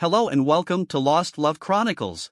Hello and welcome to Lost Love Chronicles.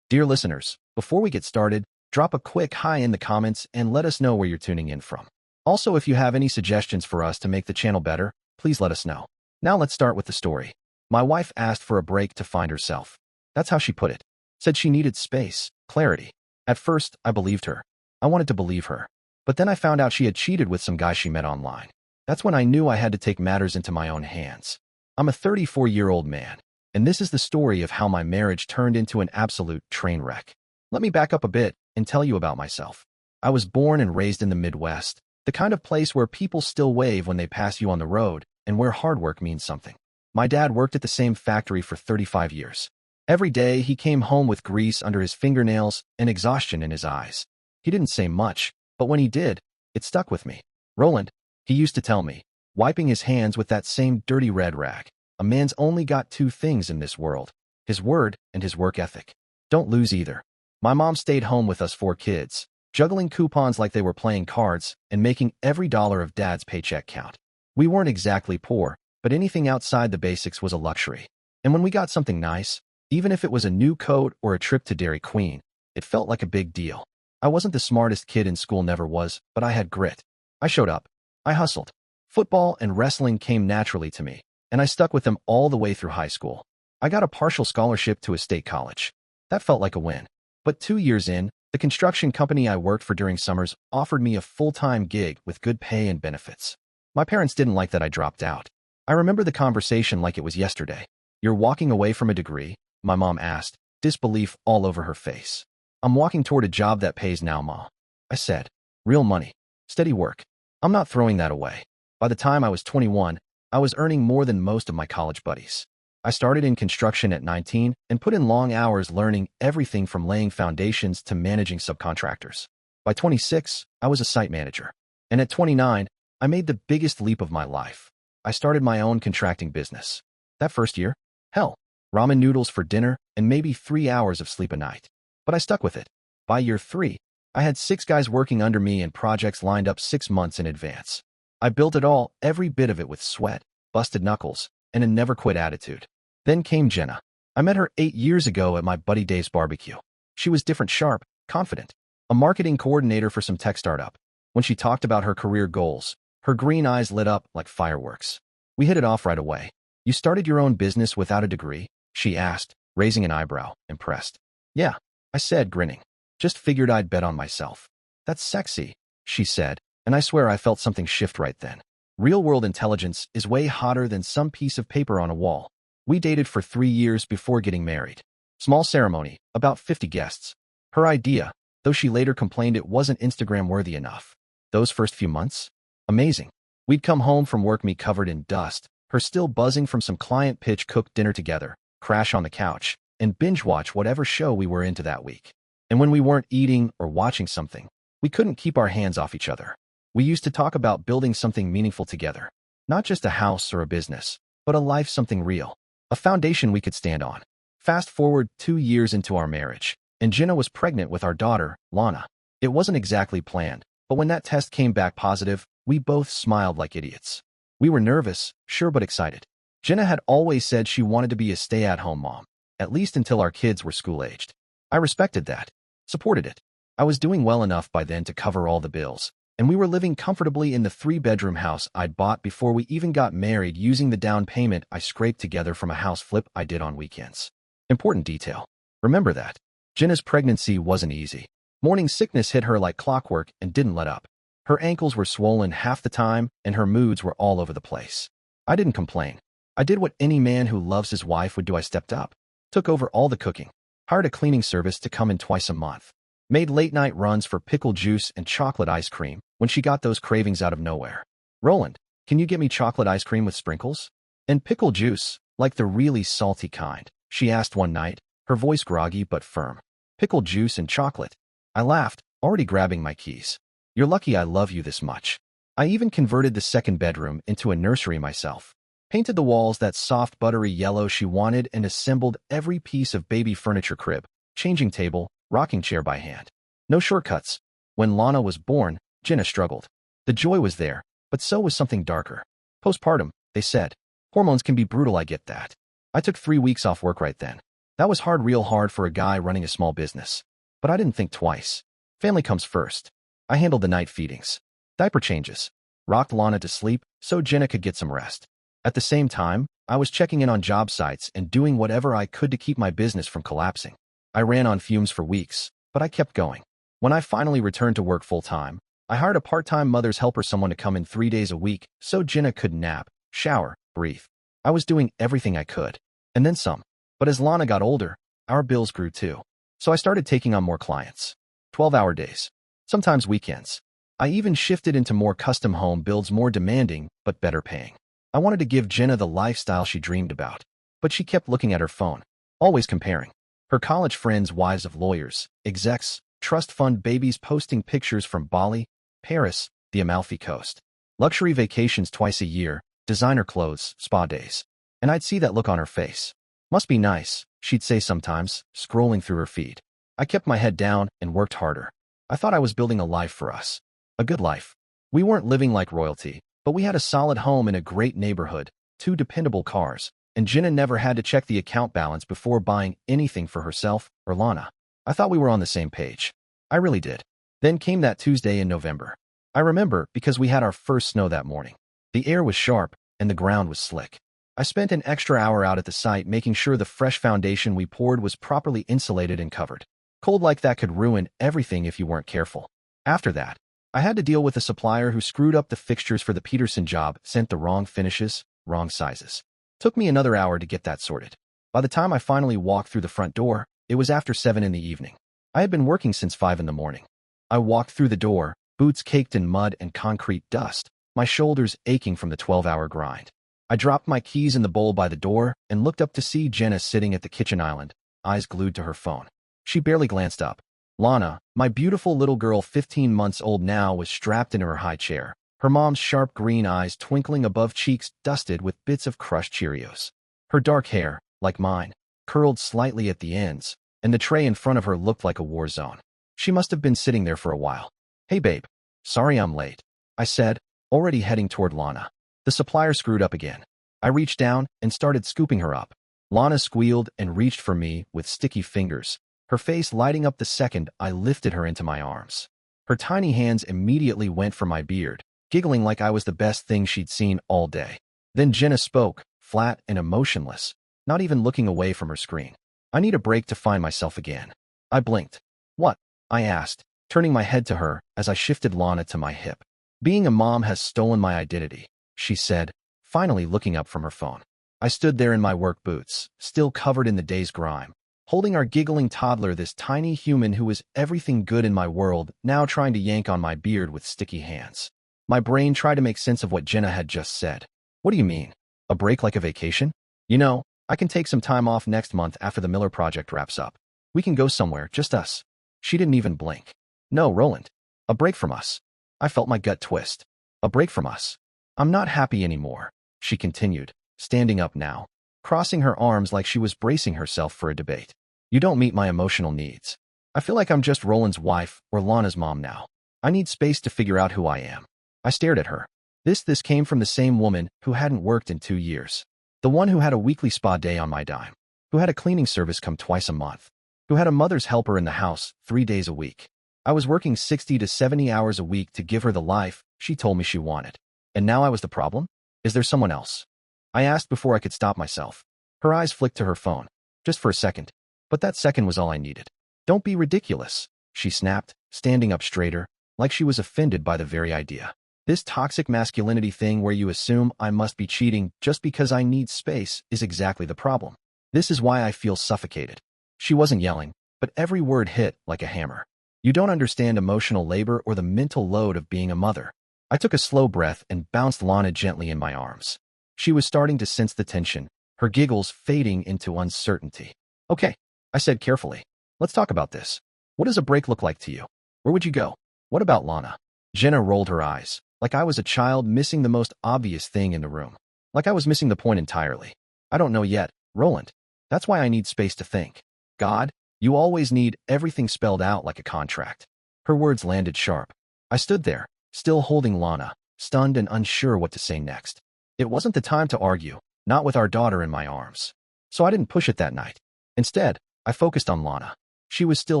Dear listeners, before we get started, drop a quick hi in the comments and let us know where you're tuning in from. Also, if you have any suggestions for us to make the channel better, please let us know. Now let's start with the story. My wife asked for a break to find herself. That's how she put it. Said she needed space, clarity. At first, I believed her. I wanted to believe her. But then I found out she had cheated with some guy she met online. That's when I knew I had to take matters into my own hands. I'm a 34-year-old man, and this is the story of how my marriage turned into an absolute train wreck. Let me back up a bit and tell you about myself. I was born and raised in the Midwest, the kind of place where people still wave when they pass you on the road and where hard work means something. My dad worked at the same factory for 35 years. Every day, he came home with grease under his fingernails and exhaustion in his eyes. He didn't say much, but when he did, it stuck with me. Roland, he used to tell me, wiping his hands with that same dirty red rag, a man's only got two things in this world, his word and his work ethic. Don't lose either. My mom stayed home with us 4 kids, juggling coupons like they were playing cards and making every dollar of dad's paycheck count. We weren't exactly poor, but anything outside the basics was a luxury. And when we got something nice, even if it was a new coat or a trip to Dairy Queen, it felt like a big deal. I wasn't the smartest kid in school, never was, but I had grit. I showed up. I hustled. Football and wrestling came naturally to me, and I stuck with them all the way through high school. I got a partial scholarship to a state college. That felt like a win. But 2 years in, the construction company I worked for during summers offered me a full-time gig with good pay and benefits. My parents didn't like that I dropped out. I remember the conversation like it was yesterday. "You're walking away from a degree?" my mom asked, disbelief all over her face. "I'm walking toward a job that pays now, Ma," I said. "Real money. Steady work. I'm not throwing that away." By the time I was 21, I was earning more than most of my college buddies. I started in construction at 19 and put in long hours learning everything from laying foundations to managing subcontractors. By 26, I was a site manager. And at 29, I made the biggest leap of my life. I started my own contracting business. That first year, hell, ramen noodles for dinner and maybe 3 hours of sleep a night. But I stuck with it. By year 3, I had 6 guys working under me and projects lined up 6 months in advance. I built it all, every bit of it, with sweat, busted knuckles, and a never-quit attitude. Then came Jenna. I met her 8 years ago at my buddy Dave's barbecue. She was different, sharp, confident, a marketing coordinator for some tech startup. When she talked about her career goals, her green eyes lit up like fireworks. We hit it off right away. "You started your own business without a degree?" she asked, raising an eyebrow, impressed. "Yeah," I said, grinning. "Just figured I'd bet on myself." "That's sexy," she said, and I swear I felt something shift right then. Real-world intelligence is way hotter than some piece of paper on a wall. We dated for 3 years before getting married. Small ceremony, about 50 guests. Her idea, though she later complained it wasn't Instagram-worthy enough. Those first few months? Amazing. We'd come home from work, me covered in dust, her still buzzing from some client pitch, cook dinner together, crash on the couch, and binge-watch whatever show we were into that week. And when we weren't eating or watching something, we couldn't keep our hands off each other. We used to talk about building something meaningful together. Not just a house or a business, but a life, something real. A foundation we could stand on. Fast forward 2 years into our marriage, and Jenna was pregnant with our daughter, Lana. It wasn't exactly planned, but when that test came back positive, we both smiled like idiots. We were nervous, sure, but excited. Jenna had always said she wanted to be a stay-at-home mom, at least until our kids were school-aged. I respected that, supported it. I was doing well enough by then to cover all the bills, and we were living comfortably in the 3-bedroom house I'd bought before we even got married, using the down payment I scraped together from a house flip I did on weekends. Important detail. Remember that. Jenna's pregnancy wasn't easy. Morning sickness hit her like clockwork and didn't let up. Her ankles were swollen half the time, and her moods were all over the place. I didn't complain. I did what any man who loves his wife would do. I stepped up, took over all the cooking, hired a cleaning service to come in twice a month, made late-night runs for pickle juice and chocolate ice cream when she got those cravings out of nowhere. "Roland, can you get me chocolate ice cream with sprinkles? And pickle juice, like the really salty kind?" she asked one night, her voice groggy but firm. "Pickle juice and chocolate." I laughed, already grabbing my keys. "You're lucky I love you this much." I even converted the 2nd bedroom into a nursery myself. Painted the walls that soft buttery yellow she wanted and assembled every piece of baby furniture, crib, changing table, rocking chair by hand. No shortcuts. When Lana was born, Jenna struggled. The joy was there, but so was something darker. Postpartum, they said. Hormones can be brutal, I get that. I took 3 weeks off work right then. That was hard, real hard for a guy running a small business. But I didn't think twice. Family comes first. I handled the night feedings, diaper changes, rocked Lana to sleep so Jenna could get some rest. At the same time, I was checking in on job sites and doing whatever I could to keep my business from collapsing. I ran on fumes for weeks, but I kept going. When I finally returned to work full-time, I hired a part-time mother's helper, someone to come in 3 days a week so Jenna could nap, shower, breathe. I was doing everything I could, and then some. But as Lana got older, our bills grew too. So I started taking on more clients. 12-hour days, sometimes weekends. I even shifted into more custom home builds, more demanding, but better paying. I wanted to give Jenna the lifestyle she dreamed about, but she kept looking at her phone, always comparing. Her college friends, wives of lawyers, execs, trust fund babies, posting pictures from Bali, Paris, the Amalfi Coast. Luxury vacations twice a year, designer clothes, spa days. And I'd see that look on her face. Must be nice, she'd say sometimes, scrolling through her feed. I kept my head down and worked harder. I thought I was building a life for us. A good life. We weren't living like royalty, but we had a solid home in a great neighborhood, 2 dependable cars, and Jenna never had to check the account balance before buying anything for herself or Lana. I thought we were on the same page. I really did. Then came that Tuesday in November. I remember because we had our first snow that morning. The air was sharp and the ground was slick. I spent an extra hour out at the site making sure the fresh foundation we poured was properly insulated and covered. Cold like that could ruin everything if you weren't careful. After that, I had to deal with a supplier who screwed up the fixtures for the Peterson job, sent the wrong finishes, wrong sizes. Took me another hour to get that sorted. By the time I finally walked through the front door, it was after 7 in the evening. I had been working since 5 in the morning. I walked through the door, boots caked in mud and concrete dust, my shoulders aching from the 12-hour grind. I dropped my keys in the bowl by the door and looked up to see Jenna sitting at the kitchen island, eyes glued to her phone. She barely glanced up. Lana, my beautiful little girl 15 months old now, was strapped into her high chair, her mom's sharp green eyes twinkling above cheeks dusted with bits of crushed Cheerios. Her dark hair, like mine, curled slightly at the ends, and the tray in front of her looked like a war zone. She must have been sitting there for a while. "Hey babe, sorry I'm late," I said, already heading toward Lana. The supplier screwed up again. I reached down and started scooping her up. Lana squealed and reached for me with sticky fingers, her face lighting up the second I lifted her into my arms. Her tiny hands immediately went for my beard, giggling like I was the best thing she'd seen all day. Then Jenna spoke, flat and emotionless, not even looking away from her screen. "I need a break to find myself again." I blinked. "What?" I asked, turning my head to her as I shifted Lana to my hip. "Being a mom has stolen my identity," she said, finally looking up from her phone. I stood there in my work boots, still covered in the day's grime, holding our giggling toddler, this tiny human who was everything good in my world, now trying to yank on my beard with sticky hands. My brain tried to make sense of what Jenna had just said. "What do you mean? A break like a vacation? You know, I can take some time off next month after the Miller project wraps up. We can go somewhere, just us." She didn't even blink. "No, Roland. A break from us." I felt my gut twist. "A break from us. I'm not happy anymore," she continued, standing up now, crossing her arms like she was bracing herself for a debate. "You don't meet my emotional needs. I feel like I'm just Roland's wife or Lana's mom now. I need space to figure out who I am." I stared at her. This came from the same woman who hadn't worked in 2 years. The one who had a weekly spa day on my dime. Who had a cleaning service come twice a month. Who had a mother's helper in the house 3 days a week. I was working 60 to 70 hours a week to give her the life she told me she wanted. And now I was the problem? Is there someone else? I asked before I could stop myself. Her eyes flicked to her phone, just for a second, but that second was all I needed. "Don't be ridiculous," she snapped, standing up straighter, like she was offended by the very idea. "This toxic masculinity thing where you assume I must be cheating just because I need space is exactly the problem. This is why I feel suffocated." She wasn't yelling, but every word hit like a hammer. "You don't understand emotional labor or the mental load of being a mother." I took a slow breath and bounced Lana gently in my arms. She was starting to sense the tension, her giggles fading into uncertainty. "Okay," I said carefully. "Let's talk about this. What does a break look like to you? Where would you go? What about Lana?" Jenna rolled her eyes, like I was a child missing the most obvious thing in the room. Like I was missing the point entirely. "I don't know yet, Roland. That's why I need space to think." "God, you always need everything spelled out like a contract." Her words landed sharp. I stood there, still holding Lana, stunned and unsure what to say next. It wasn't the time to argue, not with our daughter in my arms. so I didn't push it that night. Instead, I focused on Lana. She was still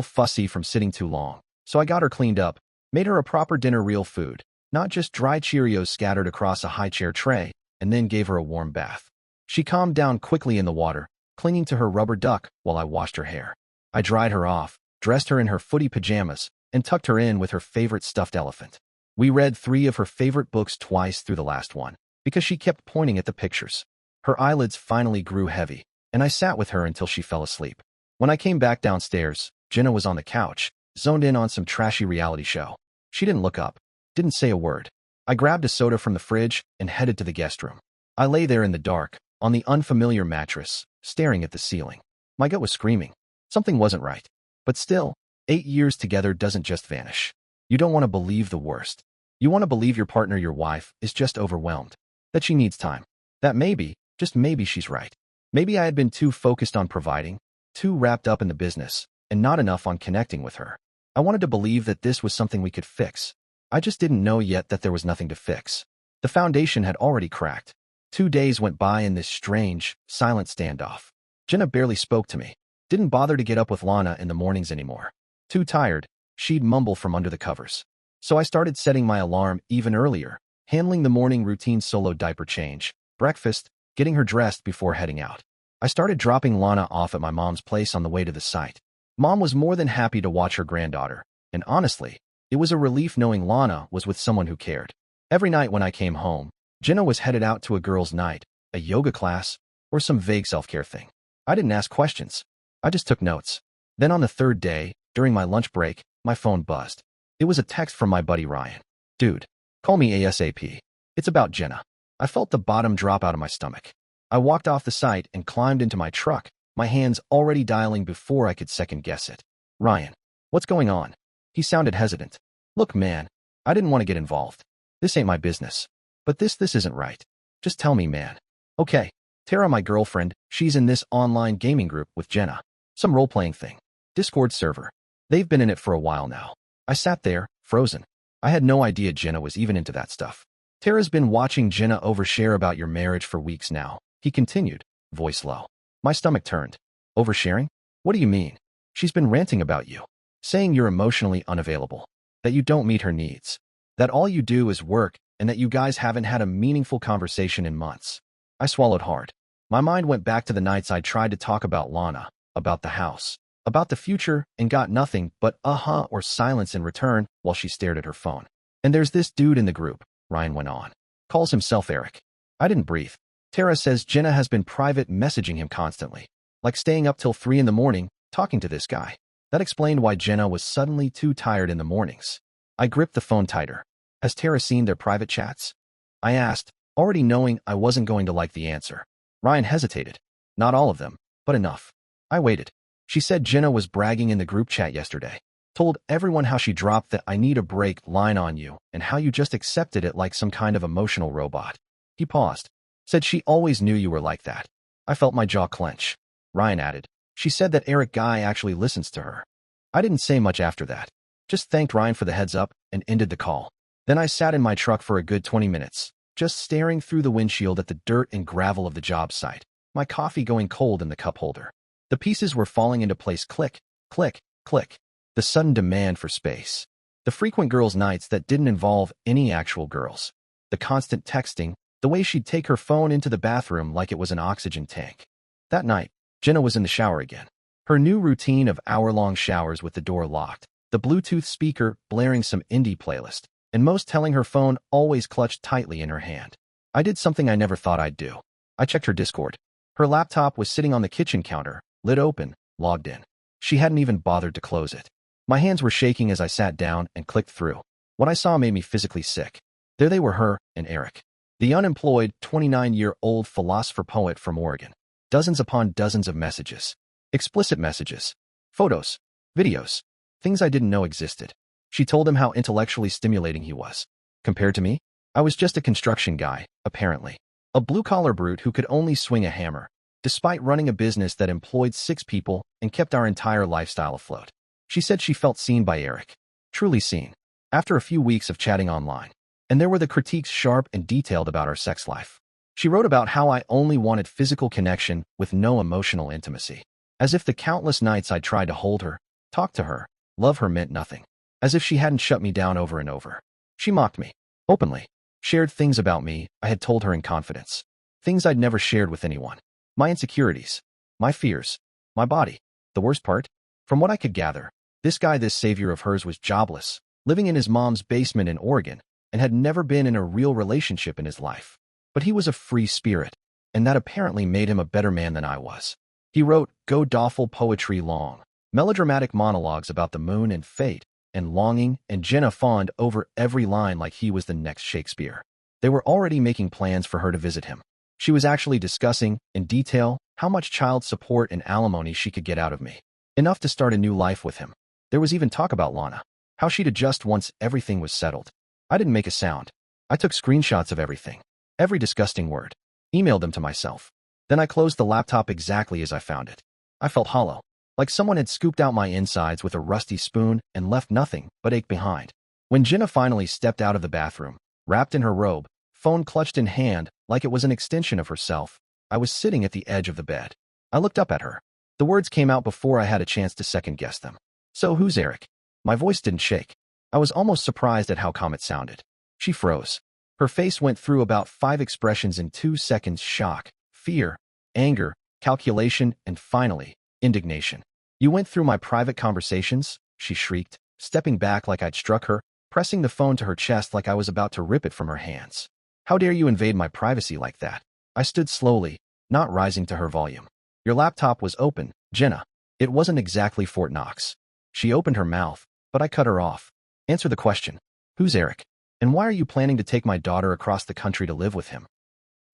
fussy from sitting too long, so I got her cleaned up, made her a proper dinner, real food, not just dry Cheerios scattered across a high-chair tray, and then gave her a warm bath. She calmed down quickly in the water, clinging to her rubber duck while I washed her hair. I dried her off, dressed her in her footy pajamas, and tucked her in with her favorite stuffed elephant. We read 3 of her favorite books twice through the last one, because she kept pointing at the pictures. Her eyelids finally grew heavy, and I sat with her until she fell asleep. When I came back downstairs, Jenna was on the couch, zoned in on some trashy reality show. She didn't look up, didn't say a word. I grabbed a soda from the fridge and headed to the guest room. I lay there in the dark, on the unfamiliar mattress, staring at the ceiling. My gut was screaming. Something wasn't right. But still, 8 years together doesn't just vanish. You don't want to believe the worst. You want to believe your partner, your wife, is just overwhelmed. That she needs time. That maybe, just maybe she's right. Maybe I had been too focused on providing, too wrapped up in the business, and not enough on connecting with her. I wanted to believe that this was something we could fix. I just didn't know yet that there was nothing to fix. The foundation had already cracked. 2 days went by in this strange, silent standoff. Jenna barely spoke to me. Didn't bother to get up with Lana in the mornings anymore. Too tired, she'd mumble from under the covers. So I started setting my alarm even earlier, handling the morning routine: solo diaper change, breakfast, getting her dressed before heading out. I started dropping Lana off at my mom's place on the way to the site. Mom was more than happy to watch her granddaughter, and honestly, it was a relief knowing Lana was with someone who cared. Every night when I came home, Jenna was headed out to a girls' night, a yoga class, or some vague self-care thing. I didn't ask questions. I just took notes. Then on the 3rd day, during my lunch break, my phone buzzed. It was a text from my buddy Ryan. "Dude, call me ASAP. It's about Jenna." I felt the bottom drop out of my stomach. I walked off the site and climbed into my truck, my hands already dialing before I could second-guess it. "Ryan, what's going on?" He sounded hesitant. "Look, man, I didn't want to get involved. This ain't my business. But this isn't right. Just tell me, man." "Okay, Tara, my girlfriend, she's in this online gaming group with Jenna. Some role-playing thing. Discord server. They've been in it for a while now." I sat there, frozen. I had no idea Jenna was even into that stuff. "Tara's been watching Jenna overshare about your marriage for weeks now," he continued, voice low. My stomach turned. "Oversharing? What do you mean?" "She's been ranting about you, saying you're emotionally unavailable, that you don't meet her needs, that all you do is work, and that you guys haven't had a meaningful conversation in months." I swallowed hard. My mind went back to the nights I tried to talk about Lana, about the house, about the future, and got nothing but or silence in return while she stared at her phone. "And there's this dude in the group," Ryan went on. "Calls himself Eric." I didn't breathe. "Tara says Jenna has been private messaging him constantly, like staying up till 3 in the morning, talking to this guy." That explained why Jenna was suddenly too tired in the mornings. I gripped the phone tighter. "Has Tara seen their private chats?" I asked, already knowing I wasn't going to like the answer. Ryan hesitated. "Not all of them, but enough." I waited. "She said Jenna was bragging in the group chat yesterday. Told everyone how she dropped the 'I need a break' line on you and how you just accepted it like some kind of emotional robot." He paused. "Said she always knew you were like that." I felt my jaw clench. Ryan added, "She said that Eric guy actually listens to her." I didn't say much after that. Just thanked Ryan for the heads up and ended the call. Then I sat in my truck for a good 20 minutes, just staring through the windshield at the dirt and gravel of the job site, my coffee going cold in the cup holder. The pieces were falling into place: click, click, click. The sudden demand for space. The frequent girls' nights that didn't involve any actual girls. The constant texting, the way she'd take her phone into the bathroom like it was an oxygen tank. That night, Jenna was in the shower again. Her new routine of hour-long showers with the door locked, the Bluetooth speaker blaring some indie playlist, and most telling her phone always clutched tightly in her hand. I did something I never thought I'd do. I checked her Discord. Her laptop was sitting on the kitchen counter, lid open, logged in. She hadn't even bothered to close it. My hands were shaking as I sat down and clicked through. What I saw made me physically sick. There they were, her and Eric. The unemployed, 29-year-old philosopher poet from Oregon. Dozens upon dozens of messages. Explicit messages. Photos. Videos. Things I didn't know existed. She told him how intellectually stimulating he was. Compared to me, I was just a construction guy, apparently. A blue-collar brute who could only swing a hammer, despite running a business that employed 6 people and kept our entire lifestyle afloat. She said she felt seen by Eric. Truly seen. After a few weeks of chatting online. And there were the critiques, sharp and detailed, about our sex life. She wrote about how I only wanted physical connection with no emotional intimacy. As if the countless nights I'd tried to hold her, talk to her, love her meant nothing. As if she hadn't shut me down over and over. She mocked me, openly, shared things about me I had told her in confidence. Things I'd never shared with anyone. My insecurities, my fears, my body. The worst part? From what I could gather, this savior of hers was jobless, living in his mom's basement in Oregon, and had never been in a real relationship in his life. But he was a free spirit, and that apparently made him a better man than I was. He wrote go-doffel poetry long, melodramatic monologues about the moon and fate, and longing, and Jenna fawned over every line like he was the next Shakespeare. They were already making plans for her to visit him. She was actually discussing, in detail, how much child support and alimony she could get out of me. Enough to start a new life with him. There was even talk about Lana, how she'd adjust once everything was settled. I didn't make a sound. I took screenshots of everything. Every disgusting word. Emailed them to myself. Then I closed the laptop exactly as I found it. I felt hollow, like someone had scooped out my insides with a rusty spoon and left nothing but ache behind. When Jenna finally stepped out of the bathroom, wrapped in her robe, phone clutched in hand like it was an extension of herself, I was sitting at the edge of the bed. I looked up at her. The words came out before I had a chance to second-guess them. So who's Eric? My voice didn't shake. I was almost surprised at how calm it sounded. She froze. Her face went through about 5 expressions in 2 seconds: shock, fear, anger, calculation, and finally, indignation. You went through my private conversations? She shrieked, stepping back like I'd struck her, pressing the phone to her chest like I was about to rip it from her hands. How dare you invade my privacy like that? I stood slowly, not rising to her volume. Your laptop was open, Jenna. It wasn't exactly Fort Knox. She opened her mouth, but I cut her off. Answer the question. Who's Eric? And why are you planning to take my daughter across the country to live with him?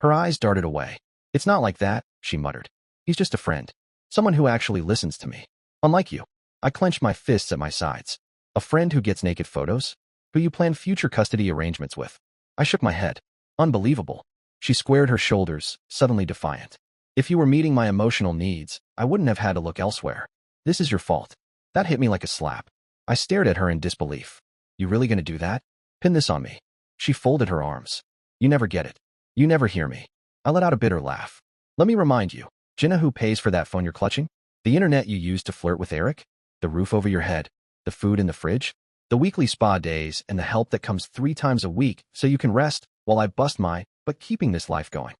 Her eyes darted away. It's not like that, she muttered. He's just a friend. Someone who actually listens to me. Unlike you. I clenched my fists at my sides. A friend who gets naked photos? Who you plan future custody arrangements with? I shook my head. Unbelievable. She squared her shoulders, suddenly defiant. If you were meeting my emotional needs, I wouldn't have had to look elsewhere. This is your fault. That hit me like a slap. I stared at her in disbelief. You really gonna do that? Pin this on me. She folded her arms. You never get it. You never hear me. I let out a bitter laugh. Let me remind you, Jenna, who pays for that phone you're clutching? The internet you used to flirt with Eric? The roof over your head? The food in the fridge? The weekly spa days and the help that comes 3 times a week so you can rest while I bust but keeping this life going.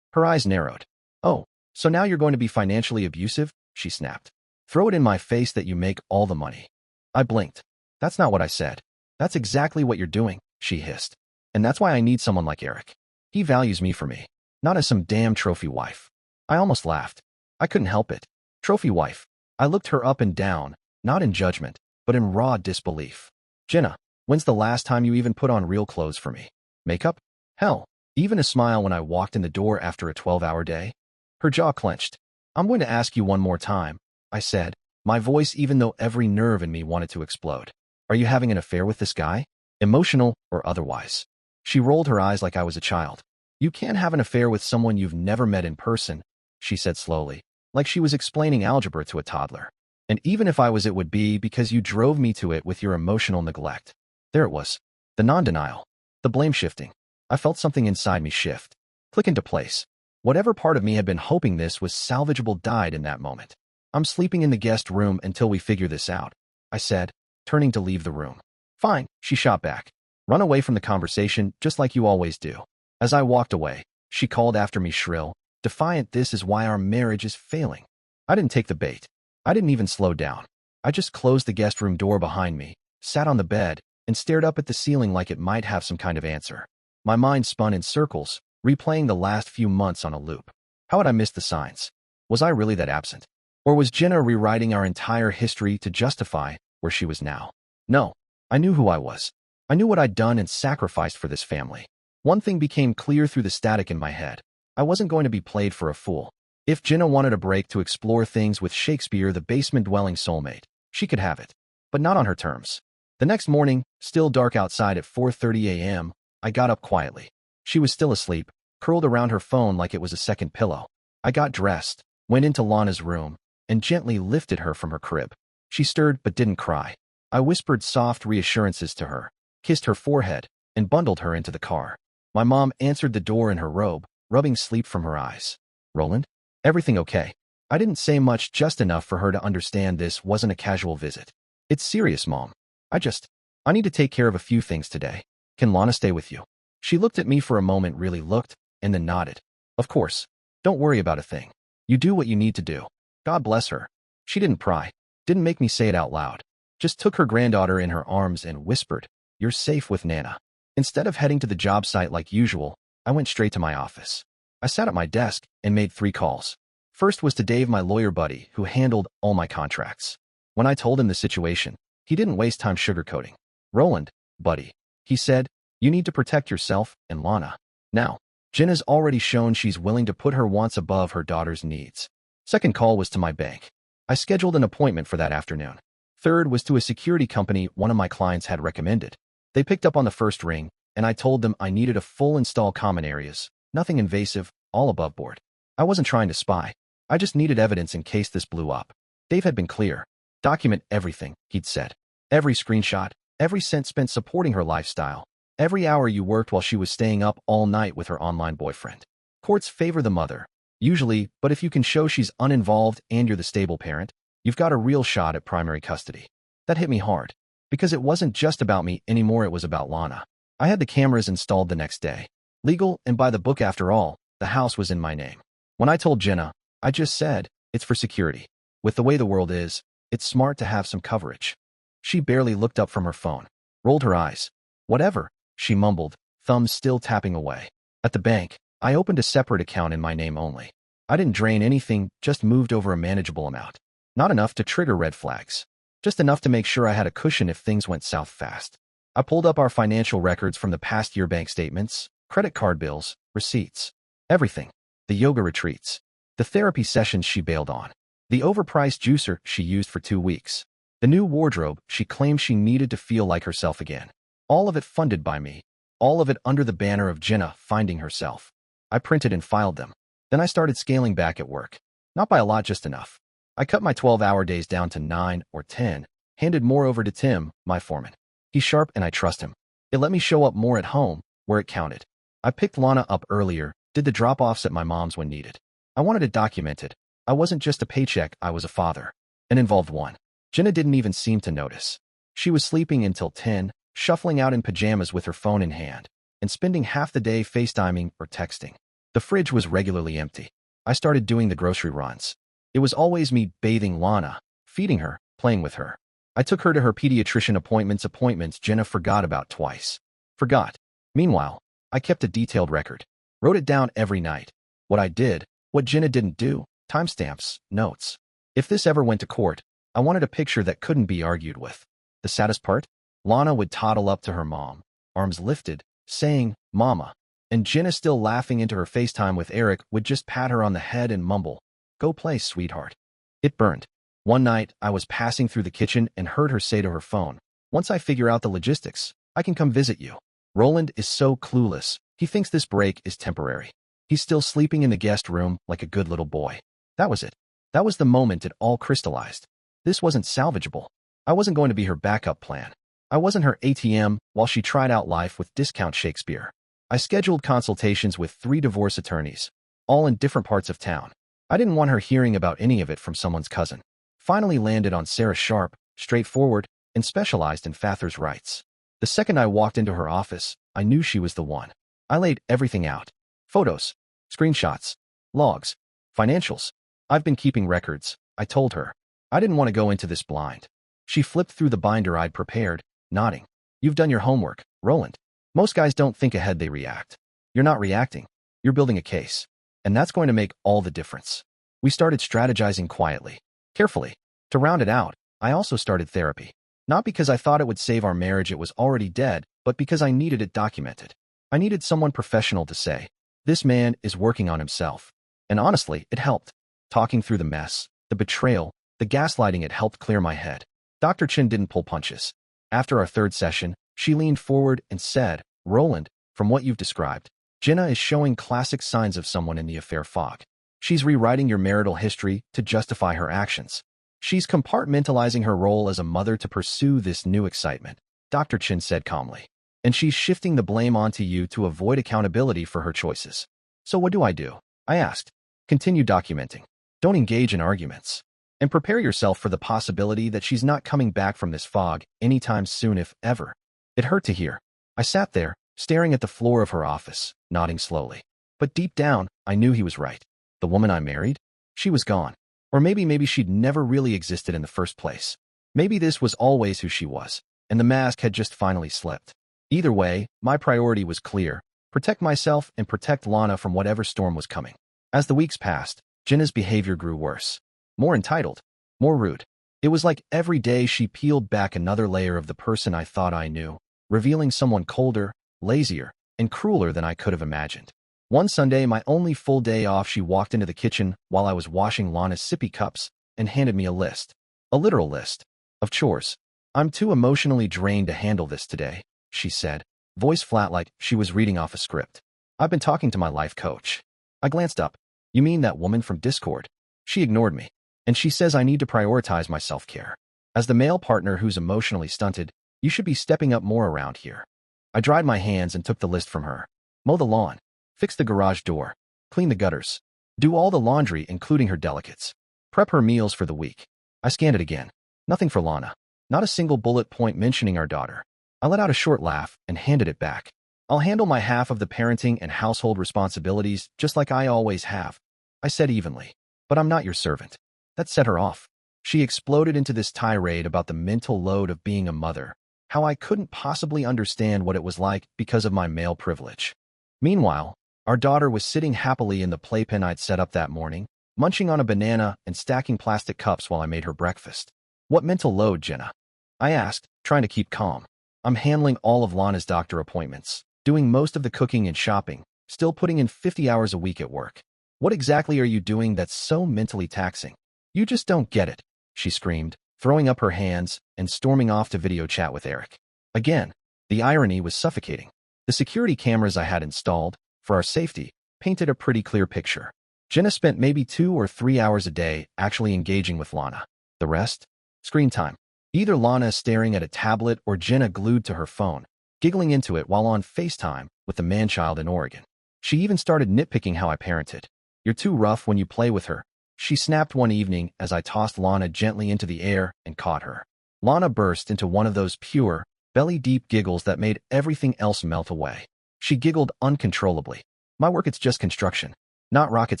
Her eyes narrowed. Oh, so now you're going to be financially abusive? She snapped. Throw it in my face that you make all the money. I blinked. That's not what I said. That's exactly what you're doing, she hissed. And that's why I need someone like Eric. He values me for me, not as some damn trophy wife. I almost laughed. I couldn't help it. Trophy wife. I looked her up and down, not in judgment, but in raw disbelief. Jenna, when's the last time you even put on real clothes for me? Makeup? Hell, even a smile when I walked in the door after a 12-hour day? Her jaw clenched. I'm going to ask you one more time, I said, my voice even though every nerve in me wanted to explode. Are you having an affair with this guy? Emotional or otherwise? She rolled her eyes like I was a child. You can't have an affair with someone you've never met in person, she said slowly, like she was explaining algebra to a toddler. And even if I was, it would be because you drove me to it with your emotional neglect. There it was. The non-denial. The blame shifting. I felt something inside me shift. Click into place. Whatever part of me had been hoping this was salvageable died in that moment. I'm sleeping in the guest room until we figure this out, I said, turning to leave the room. Fine, she shot back. Run away from the conversation just like you always do. As I walked away, she called after me shrill, defiant. This is why our marriage is failing. I didn't take the bait. I didn't even slow down. I just closed the guest room door behind me, sat on the bed, and stared up at the ceiling like it might have some kind of answer. My mind spun in circles, replaying the last few months on a loop. How had I missed the signs? Was I really that absent? Or was Jenna rewriting our entire history to justify where she was now? No, I knew who I was. I knew what I'd done and sacrificed for this family. One thing became clear through the static in my head. I wasn't going to be played for a fool. If Jenna wanted a break to explore things with Shakespeare, the basement-dwelling soulmate, she could have it, but not on her terms. The next morning, still dark outside at 4:30 a.m., I got up quietly. She was still asleep, curled around her phone like it was a second pillow. I got dressed, went into Lana's room, and gently lifted her from her crib. She stirred but didn't cry. I whispered soft reassurances to her, kissed her forehead, and bundled her into the car. My mom answered the door in her robe, rubbing sleep from her eyes. Roland? Everything okay? I didn't say much, just enough for her to understand this wasn't a casual visit. It's serious, Mom. I need to take care of a few things today. Can Lana stay with you? She looked at me for a moment, really looked, and then nodded. Of course. Don't worry about a thing. You do what you need to do. God bless her. She didn't pry, didn't make me say it out loud. Just took her granddaughter in her arms and whispered, "You're safe with Nana." Instead of heading to the job site like usual, I went straight to my office. I sat at my desk and made 3 calls. First was to Dave, my lawyer buddy, who handled all my contracts. When I told him the situation, he didn't waste time sugarcoating. "Roland, buddy," he said, "you need to protect yourself and Lana. Now, Jenna's already shown she's willing to put her wants above her daughter's needs." Second call was to my bank. I scheduled an appointment for that afternoon. Third was to a security company one of my clients had recommended. They picked up on the first ring, and I told them I needed a full install, common areas, nothing invasive, all above board. I wasn't trying to spy. I just needed evidence in case this blew up. Dave had been clear. Document everything, he'd said. Every screenshot, every cent spent supporting her lifestyle, every hour you worked while she was staying up all night with her online boyfriend. Courts favor the mother, usually, but if you can show she's uninvolved and you're the stable parent, you've got a real shot at primary custody. That hit me hard, because it wasn't just about me anymore, it was about Lana. I had the cameras installed the next day. Legal and by the book after all, the house was in my name. When I told Jenna, I just said, "It's for security. With the way the world is, it's smart to have some coverage." She barely looked up from her phone, rolled her eyes. "Whatever," she mumbled, thumbs still tapping away. At the bank, I opened a separate account in my name only. I didn't drain anything, just moved over a manageable amount. Not enough to trigger red flags. Just enough to make sure I had a cushion if things went south fast. I pulled up our financial records from the past year, bank statements, credit card bills, receipts. Everything. The yoga retreats. The therapy sessions she bailed on. The overpriced juicer she used for 2 weeks. The new wardrobe she claimed she needed to feel like herself again. All of it funded by me. All of it under the banner of Jenna finding herself. I printed and filed them. Then I started scaling back at work. Not by a lot, just enough. I cut my 12-hour days down to 9 or 10, handed more over to Tim, my foreman. He's sharp and I trust him. It let me show up more at home, where it counted. I picked Lana up earlier, did the drop-offs at my mom's when needed. I wanted it documented. I wasn't just a paycheck, I was a father. An involved one. Jenna didn't even seem to notice. She was sleeping until 10, shuffling out in pajamas with her phone in hand, and spending half the day FaceTiming or texting. The fridge was regularly empty. I started doing the grocery runs. It was always me bathing Lana, feeding her, playing with her. I took her to her pediatrician appointments Jenna forgot about twice. Forgot. Meanwhile, I kept a detailed record. Wrote it down every night. What I did, what Jenna didn't do, timestamps, notes. If this ever went to court, I wanted a picture that couldn't be argued with. The saddest part? Lana would toddle up to her mom, arms lifted, saying, "Mama." And Jenna, still laughing into her FaceTime with Eric, would just pat her on the head and mumble, "Go play, sweetheart." It burned. One night, I was passing through the kitchen and heard her say to her phone, "Once I figure out the logistics, I can come visit you." Roland is so clueless. He thinks this break is temporary. He's still sleeping in the guest room like a good little boy. That was it. That was the moment it all crystallized. This wasn't salvageable. I wasn't going to be her backup plan. I wasn't her ATM while she tried out life with Discount Shakespeare. I scheduled consultations with 3 divorce attorneys, all in different parts of town. I didn't want her hearing about any of it from someone's cousin. Finally landed on Sarah Sharp, straightforward, and specialized in father's rights. The second I walked into her office, I knew she was the one. I laid everything out. Photos, screenshots, logs, financials. I've been keeping records, I told her. I didn't want to go into this blind. She flipped through the binder I'd prepared, nodding. "You've done your homework, Roland. Most guys don't think ahead, they react. You're not reacting. You're building a case. And that's going to make all the difference." We started strategizing quietly, carefully. To round it out, I also started therapy. Not because I thought it would save our marriage, it was already dead, but because I needed it documented. I needed someone professional to say, "This man is working on himself." And honestly, it helped. Talking through the mess, the betrayal, the gaslighting, it helped clear my head. Dr. Chin didn't pull punches. After our 3rd session, she leaned forward and said, "Roland, from what you've described, Jenna is showing classic signs of someone in the affair fog. She's rewriting your marital history to justify her actions. She's compartmentalizing her role as a mother to pursue this new excitement," Dr. Chin said calmly. "And she's shifting the blame onto you to avoid accountability for her choices." So what do? I asked. Continue documenting. Don't engage in arguments. And prepare yourself for the possibility that she's not coming back from this fog anytime soon, if ever. It hurt to hear. I sat there, staring at the floor of her office, nodding slowly. But deep down, I knew he was right. The woman I married? She was gone. Or maybe she'd never really existed in the first place. Maybe this was always who she was, and the mask had just finally slipped. Either way, my priority was clear: protect myself and protect Lana from whatever storm was coming. As the weeks passed, Jenna's behavior grew worse. More entitled, more rude. It was like every day she peeled back another layer of the person I thought I knew, revealing someone colder, lazier, and crueler than I could have imagined. One Sunday, my only full day off, she walked into the kitchen while I was washing Lana's sippy cups and handed me a list. A literal list. Of chores. "I'm too emotionally drained to handle this today," she said, voice flat like she was reading off a script. "I've been talking to my life coach." I glanced up. "You mean that woman from Discord?" She ignored me. "And she says I need to prioritize my self-care. As the male partner who's emotionally stunted, you should be stepping up more around here." I dried my hands and took the list from her. Mow the lawn. Fix the garage door. Clean the gutters. Do all the laundry, including her delicates. Prep her meals for the week. I scanned it again. Nothing for Lana. Not a single bullet point mentioning our daughter. I let out a short laugh and handed it back. "I'll handle my half of the parenting and household responsibilities just like I always have," I said evenly. "But I'm not your servant." That set her off. She exploded into this tirade about the mental load of being a mother, how I couldn't possibly understand what it was like because of my male privilege. Meanwhile, our daughter was sitting happily in the playpen I'd set up that morning, munching on a banana and stacking plastic cups while I made her breakfast. "What mental load, Jenna?" I asked, trying to keep calm. "I'm handling all of Lana's doctor appointments, doing most of the cooking and shopping, still putting in 50 hours a week at work. What exactly are you doing that's so mentally taxing? You just don't get it," she screamed, throwing up her hands and storming off to video chat with Eric. Again, the irony was suffocating. The security cameras I had installed, for our safety, painted a pretty clear picture. Jenna spent maybe 2 or 3 hours a day actually engaging with Lana. The rest? Screen time. Either Lana staring at a tablet or Jenna glued to her phone, giggling into it while on FaceTime with the man-child in Oregon. She even started nitpicking how I parented. "You're too rough when you play with her," she snapped one evening as I tossed Lana gently into the air and caught her. Lana burst into one of those pure, belly-deep giggles that made everything else melt away. She giggled uncontrollably. "My work, it's just construction. Not rocket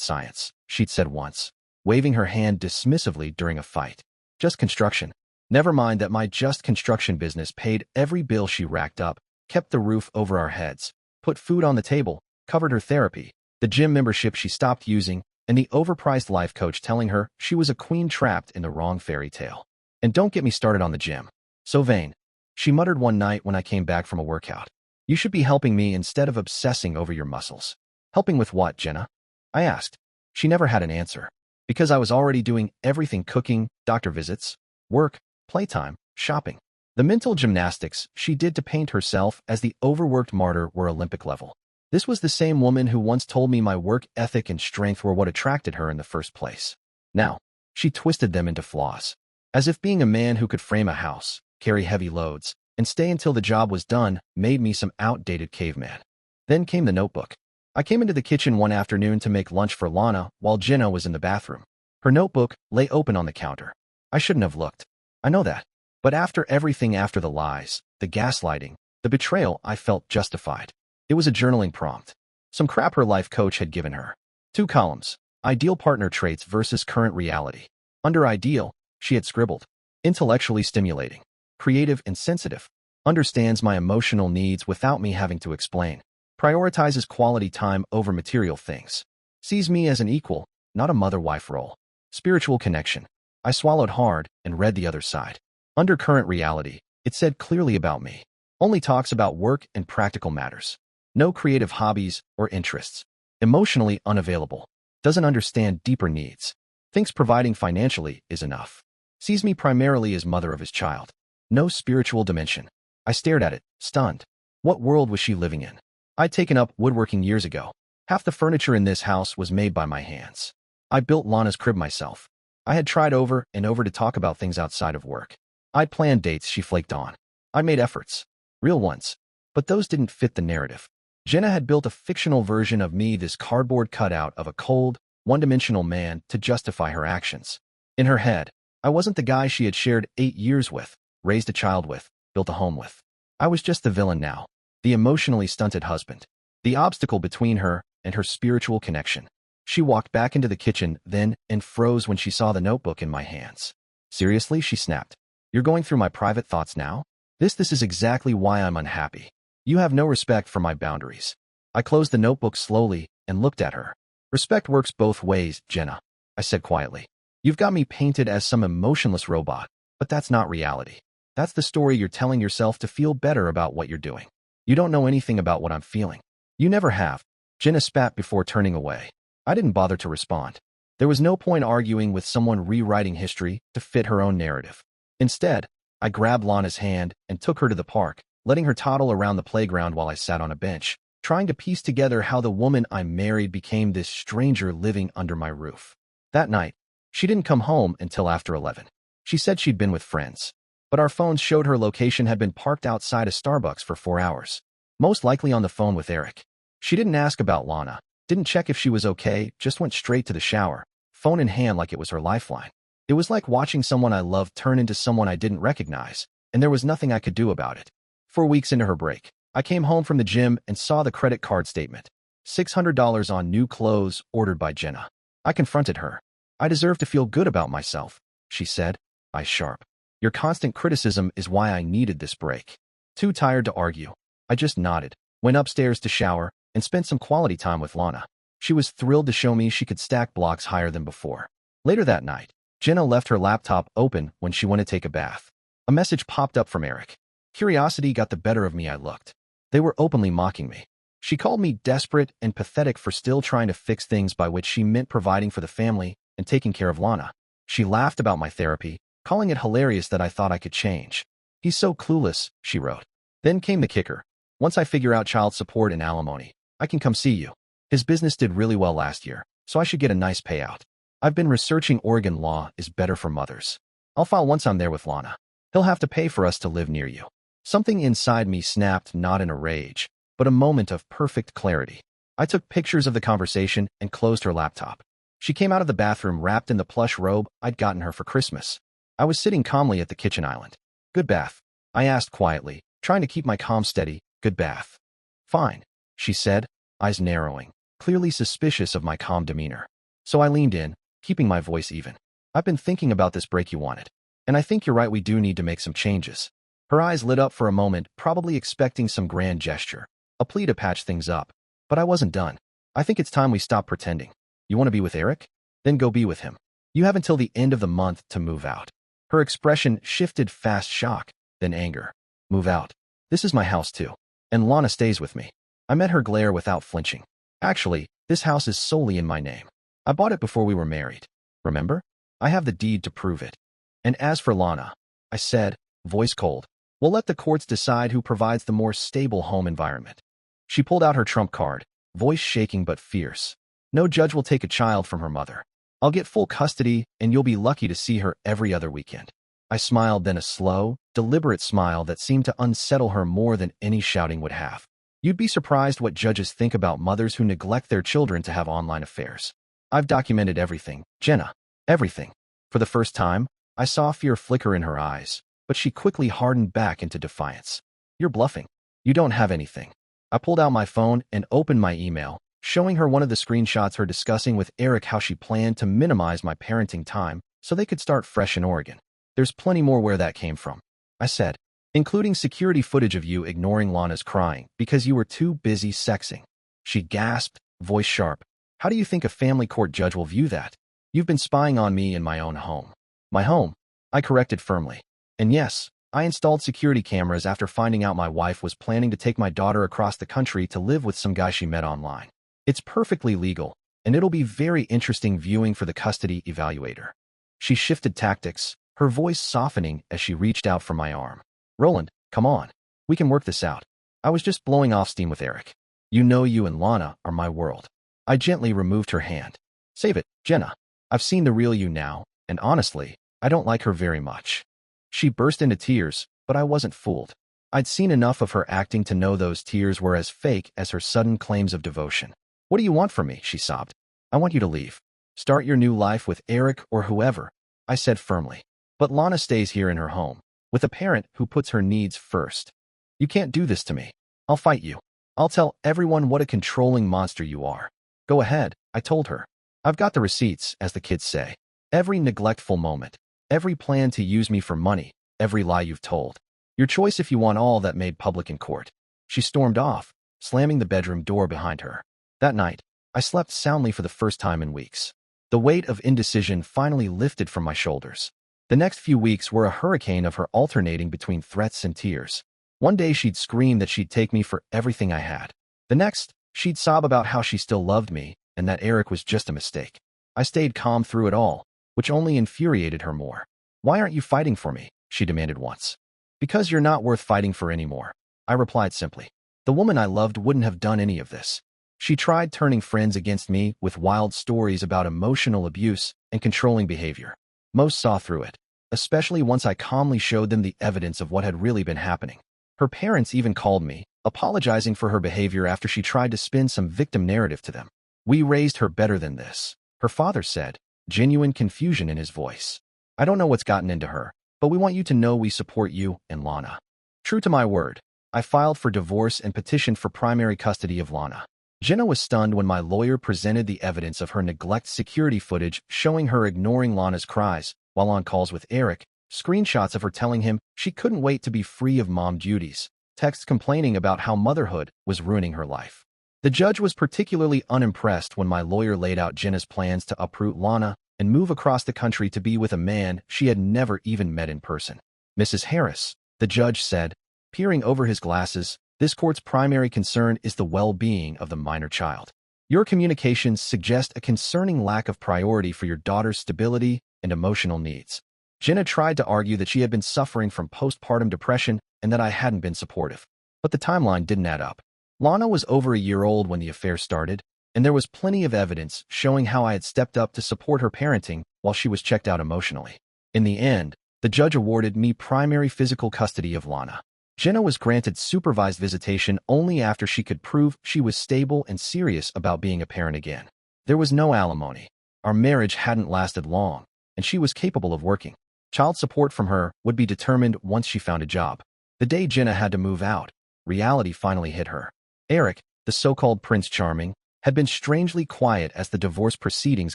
science," she'd said once, waving her hand dismissively during a fight. "Just construction. Never mind that my just construction business paid every bill she racked up, kept the roof over our heads, put food on the table, covered her therapy, the gym membership she stopped using, and the overpriced life coach telling her she was a queen trapped in the wrong fairy tale. And don't get me started on the gym. So vain," she muttered one night when I came back from a workout. "You should be helping me instead of obsessing over your muscles." "Helping with what, Jenna?" I asked. She never had an answer. Because I was already doing everything: cooking, doctor visits, work, playtime, shopping. The mental gymnastics she did to paint herself as the overworked martyr were Olympic level. This was the same woman who once told me my work ethic and strength were what attracted her in the first place. Now, she twisted them into flaws. As if being a man who could frame a house, carry heavy loads, and stay until the job was done made me some outdated caveman. Then came the notebook. I came into the kitchen one afternoon to make lunch for Lana while Jenna was in the bathroom. Her notebook lay open on the counter. I shouldn't have looked. I know that. But after everything, after the lies, the gaslighting, the betrayal, I felt justified. It was a journaling prompt. Some crap her life coach had given her. 2 columns. Ideal partner traits versus current reality. Under ideal, she had scribbled: intellectually stimulating, creative and sensitive, understands my emotional needs without me having to explain, prioritizes quality time over material things, sees me as an equal, not a mother-wife role, spiritual connection. I swallowed hard and read the other side. Under current reality, it said clearly about me. Only talks about work and practical matters. No creative hobbies or interests. Emotionally unavailable. Doesn't understand deeper needs. Thinks providing financially is enough. Sees me primarily as mother of his child. No spiritual dimension. I stared at it, stunned. What world was she living in? I'd taken up woodworking years ago. Half the furniture in this house was made by my hands. I built Lana's crib myself. I had tried over and over to talk about things outside of work. I'd planned dates she flaked on. I made efforts. Real ones. But those didn't fit the narrative. Jenna had built a fictional version of me, this cardboard cutout of a cold, one-dimensional man, to justify her actions. In her head, I wasn't the guy she had shared 8 years with, raised a child with, built a home with. I was just the villain now, the emotionally stunted husband, the obstacle between her and her spiritual connection. She walked back into the kitchen then and froze when she saw the notebook in my hands. Seriously, she snapped. You're going through my private thoughts now? This is exactly why I'm unhappy. You have no respect for my boundaries. I closed the notebook slowly and looked at her. Respect works both ways, Jenna, I said quietly. You've got me painted as some emotionless robot, but that's not reality. That's the story you're telling yourself to feel better about what you're doing. You don't know anything about what I'm feeling. You never have. Jenna spat before turning away. I didn't bother to respond. There was no point arguing with someone rewriting history to fit her own narrative. Instead, I grabbed Lana's hand and took her to the park, letting her toddle around the playground while I sat on a bench, trying to piece together how the woman I married became this stranger living under my roof. That night, she didn't come home until after 11. She said she'd been with friends, but our phones showed her location had been parked outside a Starbucks for 4 hours, most likely on the phone with Eric. She didn't ask about Lana, didn't check if she was okay, just went straight to the shower, phone in hand like it was her lifeline. It was like watching someone I loved turn into someone I didn't recognize, and there was nothing I could do about it. 4 weeks into her break, I came home from the gym and saw the credit card statement. $600 on new clothes ordered by Jenna. I confronted her. I deserve to feel good about myself, she said, eyes sharp. Your constant criticism is why I needed this break. Too tired to argue. I just nodded, went upstairs to shower, and spent some quality time with Lana. She was thrilled to show me she could stack blocks higher than before. Later that night, Jenna left her laptop open when she went to take a bath. A message popped up from Eric. Curiosity got the better of me. I looked. They were openly mocking me. She called me desperate and pathetic for still trying to fix things, by which she meant providing for the family and taking care of Lana. She laughed about my therapy, calling it hilarious that I thought I could change. He's so clueless, she wrote. Then came the kicker. Once I figure out child support and alimony, I can come see you. His business did really well last year, so I should get a nice payout. I've been researching Oregon law is better for mothers. I'll file once I'm there with Lana. He'll have to pay for us to live near you. Something inside me snapped, not in a rage, but a moment of perfect clarity. I took pictures of the conversation and closed her laptop. She came out of the bathroom wrapped in the plush robe I'd gotten her for Christmas. I was sitting calmly at the kitchen island. Good bath? I asked quietly, trying to keep my calm steady. Good bath. Fine, she said, eyes narrowing, clearly suspicious of my calm demeanor. So I leaned in, keeping my voice even. I've been thinking about this break you wanted, and I think you're right, we do need to make some changes. Her eyes lit up for a moment, probably expecting some grand gesture, a plea to patch things up. But I wasn't done. I think it's time we stop pretending. You want to be with Eric? Then go be with him. You have until the end of the month to move out. Her expression shifted, fast shock, then anger. Move out. This is my house too. And Lana stays with me. I met her glare without flinching. Actually, this house is solely in my name. I bought it before we were married. Remember? I have the deed to prove it. And as for Lana, I said, voice cold, we'll let the courts decide who provides the more stable home environment. She pulled out her trump card, voice shaking but fierce. No judge will take a child from her mother. I'll get full custody, and you'll be lucky to see her every other weekend. I smiled, then a slow, deliberate smile that seemed to unsettle her more than any shouting would have. You'd be surprised what judges think about mothers who neglect their children to have online affairs. I've documented everything, Jenna. Everything. For the first time, I saw fear flicker in her eyes, but she quickly hardened back into defiance. You're bluffing. You don't have anything. I pulled out my phone and opened my email, showing her one of the screenshots her discussing with Eric how she planned to minimize my parenting time so they could start fresh in Oregon. There's plenty more where that came from, I said, including security footage of you ignoring Lana's crying because you were too busy sexing. She gasped, voice sharp. How do you think a family court judge will view that? You've been spying on me in my own home. My home? I corrected firmly. And yes, I installed security cameras after finding out my wife was planning to take my daughter across the country to live with some guy she met online. It's perfectly legal, and it'll be very interesting viewing for the custody evaluator. She shifted tactics, her voice softening as she reached out for my arm. Roland, come on. We can work this out. I was just blowing off steam with Eric. You know you and Lana are my world. I gently removed her hand. Save it, Jenna. I've seen the real you now, and honestly, I don't like her very much. She burst into tears, but I wasn't fooled. I'd seen enough of her acting to know those tears were as fake as her sudden claims of devotion. "What do you want from me?" she sobbed. "I want you to leave. Start your new life with Eric or whoever," I said firmly. "But Lana stays here in her home, with a parent who puts her needs first. You can't do this to me. I'll fight you. I'll tell everyone what a controlling monster you are." "Go ahead," I told her. "I've got the receipts, as the kids say. Every neglectful moment, every plan to use me for money, every lie you've told. Your choice if you want all that made public in court." She stormed off, slamming the bedroom door behind her. That night, I slept soundly for the first time in weeks. The weight of indecision finally lifted from my shoulders. The next few weeks were a hurricane of her alternating between threats and tears. One day she'd scream that she'd take me for everything I had. The next, she'd sob about how she still loved me and that Eric was just a mistake. I stayed calm through it all, which only infuriated her more. "Why aren't you fighting for me?" she demanded once. "Because you're not worth fighting for anymore," I replied simply. "The woman I loved wouldn't have done any of this." She tried turning friends against me with wild stories about emotional abuse and controlling behavior. Most saw through it, especially once I calmly showed them the evidence of what had really been happening. Her parents even called me, apologizing for her behavior after she tried to spin some victim narrative to them. "We raised her better than this," her father said, genuine confusion in his voice. "I don't know what's gotten into her, but we want you to know we support you and Lana." True to my word, I filed for divorce and petitioned for primary custody of Lana. Jenna was stunned when my lawyer presented the evidence of her neglect security footage showing her ignoring Lana's cries while on calls with Eric, screenshots of her telling him she couldn't wait to be free of mom duties, texts complaining about how motherhood was ruining her life. The judge was particularly unimpressed when my lawyer laid out Jenna's plans to uproot Lana and move across the country to be with a man she had never even met in person. "Mrs. Harris," the judge said, peering over his glasses, "this court's primary concern is the well-being of the minor child. Your communications suggest a concerning lack of priority for your daughter's stability and emotional needs." Jenna tried to argue that she had been suffering from postpartum depression and that I hadn't been supportive. But the timeline didn't add up. Lana was over a year old when the affair started, and there was plenty of evidence showing how I had stepped up to support her parenting while she was checked out emotionally. In the end, the judge awarded me primary physical custody of Lana. Jenna was granted supervised visitation only after she could prove she was stable and serious about being a parent again. There was no alimony. Our marriage hadn't lasted long, and she was capable of working. Child support from her would be determined once she found a job. The day Jenna had to move out, reality finally hit her. Eric, the so-called Prince Charming, had been strangely quiet as the divorce proceedings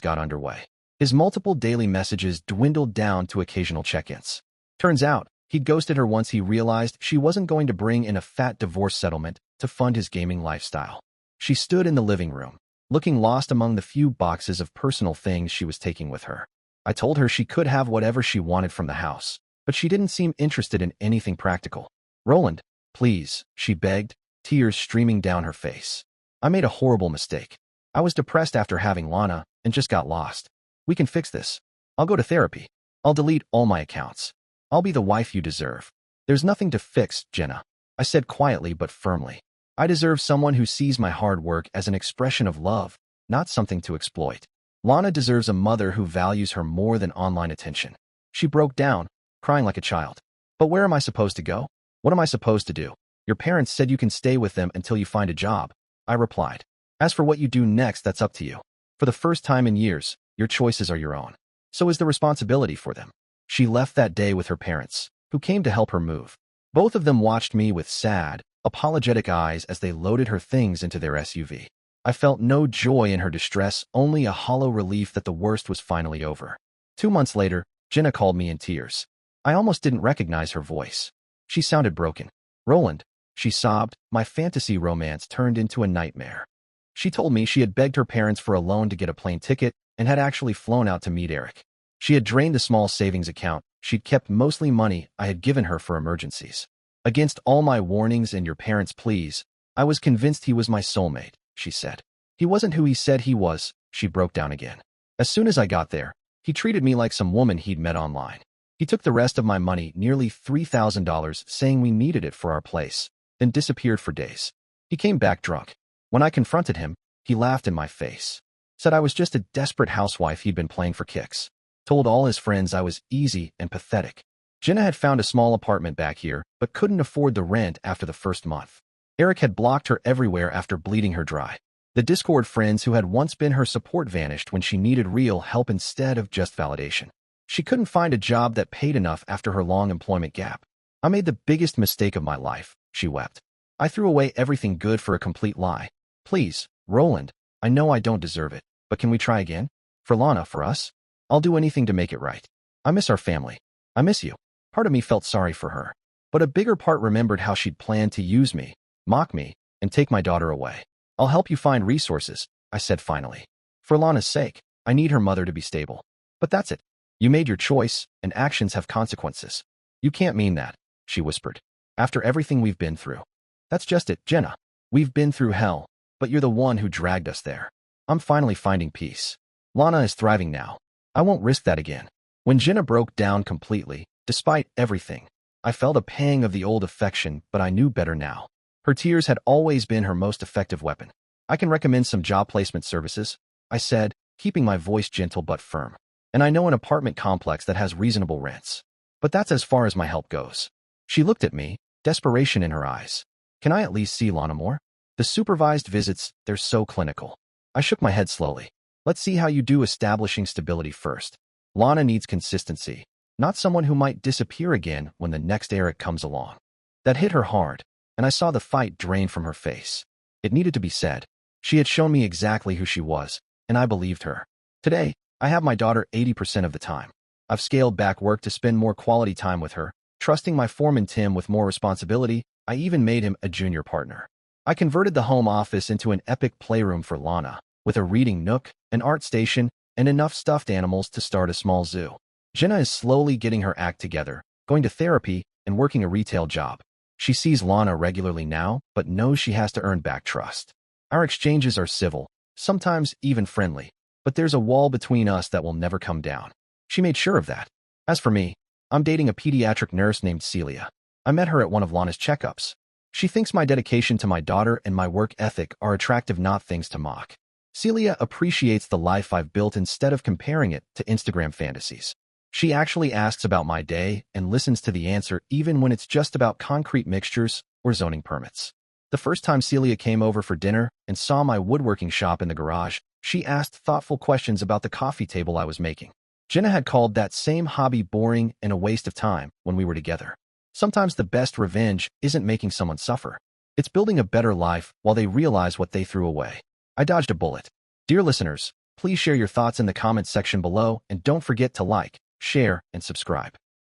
got underway. His multiple daily messages dwindled down to occasional check-ins. Turns out, he'd ghosted her once he realized she wasn't going to bring in a fat divorce settlement to fund his gaming lifestyle. She stood in the living room, looking lost among the few boxes of personal things she was taking with her. I told her she could have whatever she wanted from the house, but she didn't seem interested in anything practical. "Roland, please," she begged, tears streaming down her face. "I made a horrible mistake. I was depressed after having Lana and just got lost. We can fix this. I'll go to therapy. I'll delete all my accounts. I'll be the wife you deserve." "There's nothing to fix, Jenna," I said quietly but firmly. "I deserve someone who sees my hard work as an expression of love, not something to exploit. Lana deserves a mother who values her more than online attention." She broke down, crying like a child. "But where am I supposed to go? What am I supposed to do? Your parents said you can stay with them until you find a job," I replied. "As for what you do next, that's up to you. For the first time in years, your choices are your own. So is the responsibility for them." She left that day with her parents, who came to help her move. Both of them watched me with sad, apologetic eyes as they loaded her things into their SUV. I felt no joy in her distress, only a hollow relief that the worst was finally over. 2 months later, Jenna called me in tears. I almost didn't recognize her voice. She sounded broken. "Roland," she sobbed, "my fantasy romance turned into a nightmare." She told me she had begged her parents for a loan to get a plane ticket and had actually flown out to meet Eric. She had drained the small savings account she'd kept, mostly money I had given her for emergencies. "Against all my warnings and your parents' pleas, I was convinced he was my soulmate," she said. "He wasn't who he said he was," she broke down again. "As soon as I got there, he treated me like some woman he'd met online. He took the rest of my money, nearly $3,000, saying we needed it for our place, then disappeared for days. He came back drunk. When I confronted him, he laughed in my face, said I was just a desperate housewife he'd been playing for kicks, told all his friends I was easy and pathetic." Jenna had found a small apartment back here, but couldn't afford the rent after the first month. Eric had blocked her everywhere after bleeding her dry. The Discord friends who had once been her support vanished when she needed real help instead of just validation. She couldn't find a job that paid enough after her long employment gap. I made the biggest mistake of my life, she wept. I threw away everything good for a complete lie. Please, Roland, I know I don't deserve it, but can we try again? For Lana, for us? I'll do anything to make it right. I miss our family. I miss you. Part of me felt sorry for her, but a bigger part remembered how she'd planned to use me, mock me, and take my daughter away. I'll help you find resources, I said finally. For Lana's sake, I need her mother to be stable. But that's it. You made your choice, and actions have consequences. You can't mean that, she whispered. After everything we've been through. That's just it, Jenna. We've been through hell, but you're the one who dragged us there. I'm finally finding peace. Lana is thriving now. I won't risk that again. When Jenna broke down completely, despite everything, I felt a pang of the old affection, but I knew better now. Her tears had always been her most effective weapon. I can recommend some job placement services, I said, keeping my voice gentle but firm. And I know an apartment complex that has reasonable rents. But that's as far as my help goes. She looked at me, desperation in her eyes. Can I at least see Lana more? The supervised visits, they're so clinical. I shook my head slowly. Let's see how you do establishing stability first. Lana needs consistency, not someone who might disappear again when the next Eric comes along. That hit her hard, and I saw the fight drain from her face. It needed to be said. She had shown me exactly who she was, and I believed her. Today, I have my daughter 80% of the time. I've scaled back work to spend more quality time with her, trusting my foreman Tim with more responsibility. I even made him a junior partner. I converted the home office into an epic playroom for Lana, with a reading nook, an art station, and enough stuffed animals to start a small zoo. Jenna is slowly getting her act together, going to therapy, and working a retail job. She sees Lana regularly now, but knows she has to earn back trust. Our exchanges are civil, sometimes even friendly, but there's a wall between us that will never come down. She made sure of that. As for me, I'm dating a pediatric nurse named Celia. I met her at one of Lana's checkups. She thinks my dedication to my daughter and my work ethic are attractive, not things to mock. Celia appreciates the life I've built instead of comparing it to Instagram fantasies. She actually asks about my day and listens to the answer even when it's just about concrete mixtures or zoning permits. The first time Celia came over for dinner and saw my woodworking shop in the garage, she asked thoughtful questions about the coffee table I was making. Jenna had called that same hobby boring and a waste of time when we were together. Sometimes the best revenge isn't making someone suffer. It's building a better life while they realize what they threw away. I dodged a bullet. Dear listeners, please share your thoughts in the comments section below and don't forget to like, share, and subscribe.